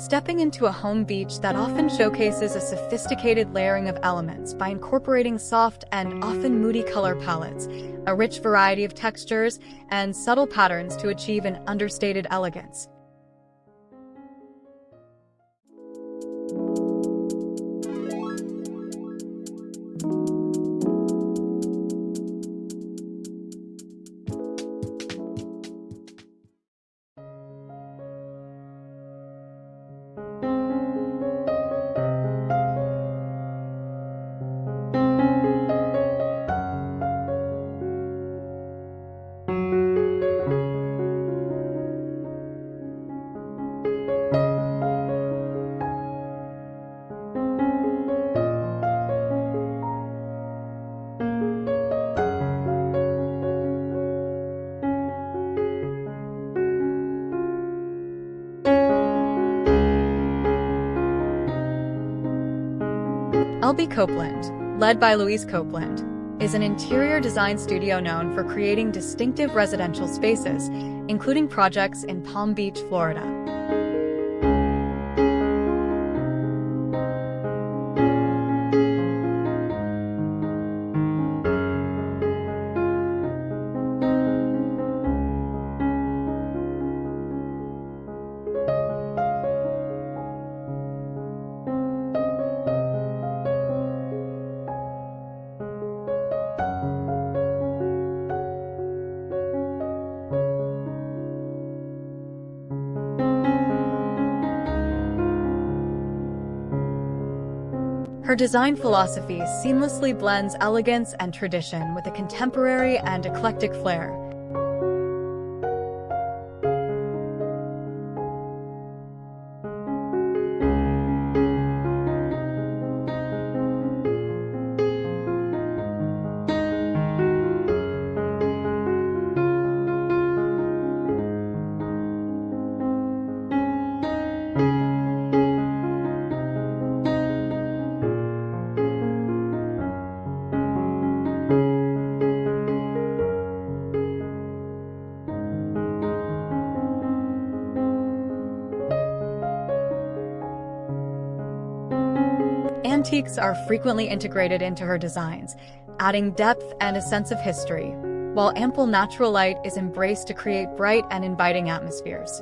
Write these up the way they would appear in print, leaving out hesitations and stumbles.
stepping into a home beach that often showcases a sophisticated layering of elements by incorporating soft and often moody color palettes, a rich variety of textures, and subtle patterns to achieve an understated elegance. LB Copeland, led by LB Copeland, is an interior design studio known for creating distinctive residential spaces, including projects in Palm Beach, Florida. Her design philosophy seamlessly blends elegance and tradition with a contemporary and eclectic flair. Antiques are frequently integrated into her designs, adding depth and a sense of history, while ample natural light is embraced to create bright and inviting atmospheres.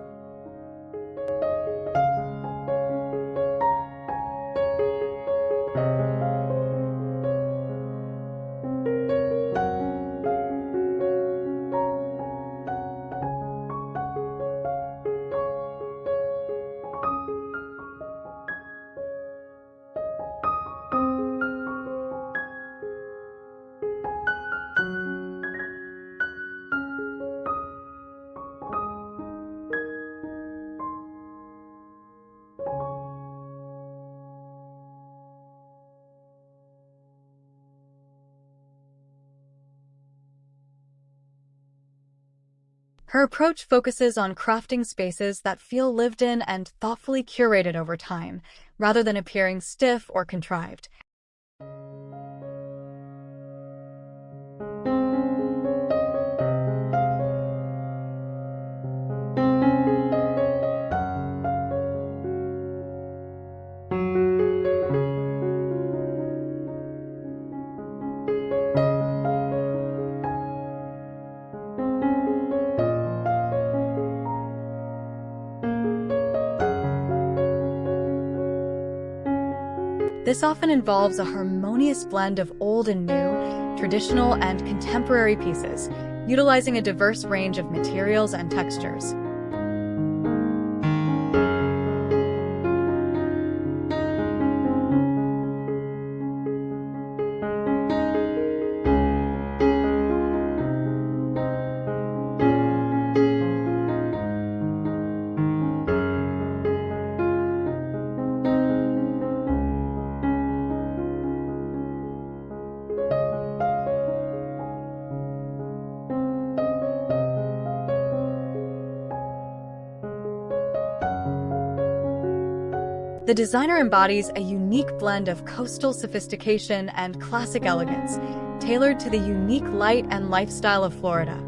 Her approach focuses on crafting spaces that feel lived in and thoughtfully curated over time, rather than appearing stiff or contrived. This often involves a harmonious blend of old and new, traditional and contemporary pieces, utilizing a diverse range of materials and textures. The designer embodies a unique blend of coastal sophistication and classic elegance, tailored to the unique light and lifestyle of Florida.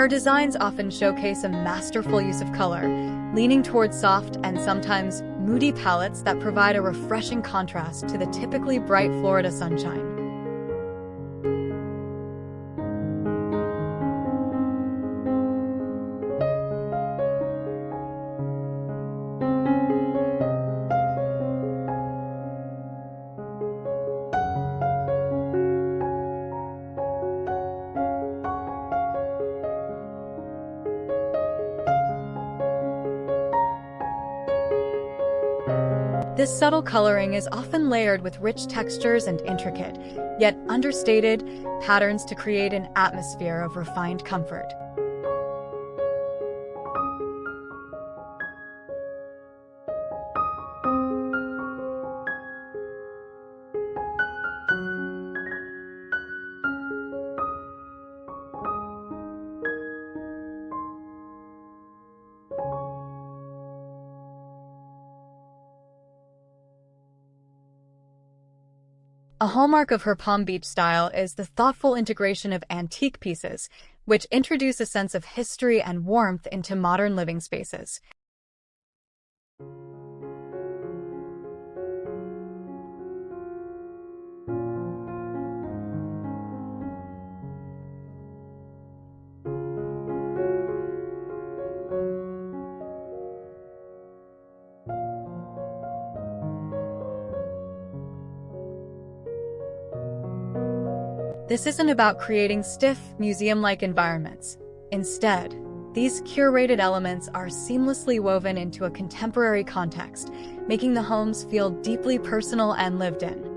Her designs often showcase a masterful use of color, leaning towards soft and sometimes moody palettes that provide a refreshing contrast to the typically bright Florida sunshine. This subtle coloring is often layered with rich textures and intricate, yet understated, patterns to create an atmosphere of refined comfort. A hallmark of her Palm Beach style is the thoughtful integration of antique pieces, which introduce a sense of history and warmth into modern living spaces. This isn't about creating stiff, museum-like environments. Instead, these curated elements are seamlessly woven into a contemporary context, making the homes feel deeply personal and lived in.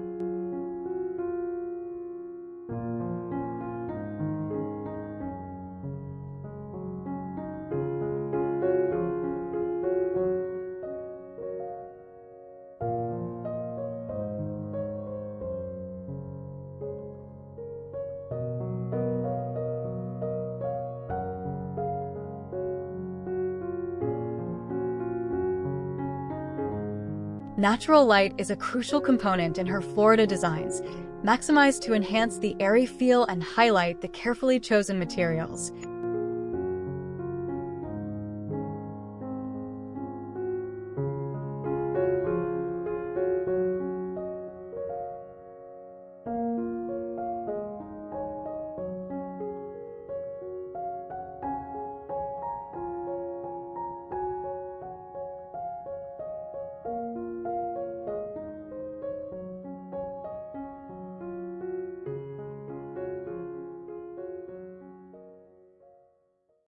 Natural light is a crucial component in her Florida designs, maximized to enhance the airy feel and highlight the carefully chosen materials.